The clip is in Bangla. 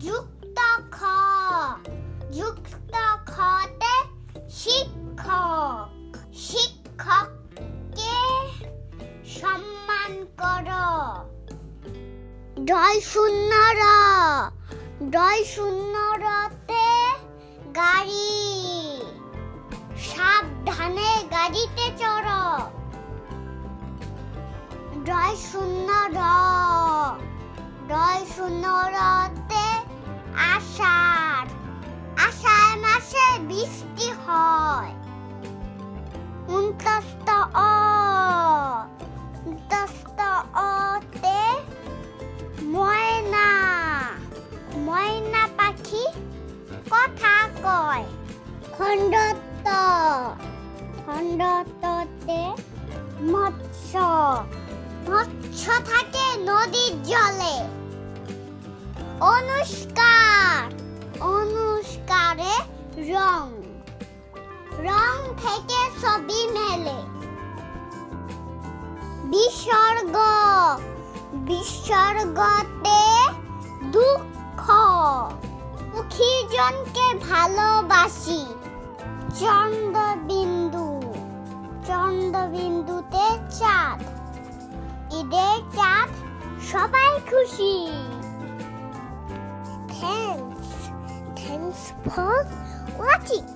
যুক্ত খ যুক্ত খতে শিক্ষক শিক্ষককে সম্মান করো। ডয় শূন্য রতে গাড়ি সাবধানে গাড়িতে চড়ো। ডয় শূন্য রতে আষাঢ় আষাঢ় মাসে বৃষ্টি হয়। উন্তস্ত অতে ময়না পাখি কথা কয়। খণ্ডতে মৎস্য থাকে নদীর জলে। অনুষ্কারে রং থেকে ছবি মেলে। বিসর্গতে দুঃখ দুঃখীজনকে ভালোবাসি। চন্দ্রবিন্দুতে চাঁদ ঈদের চাঁদ সবাই খুশি। Thanks for watching.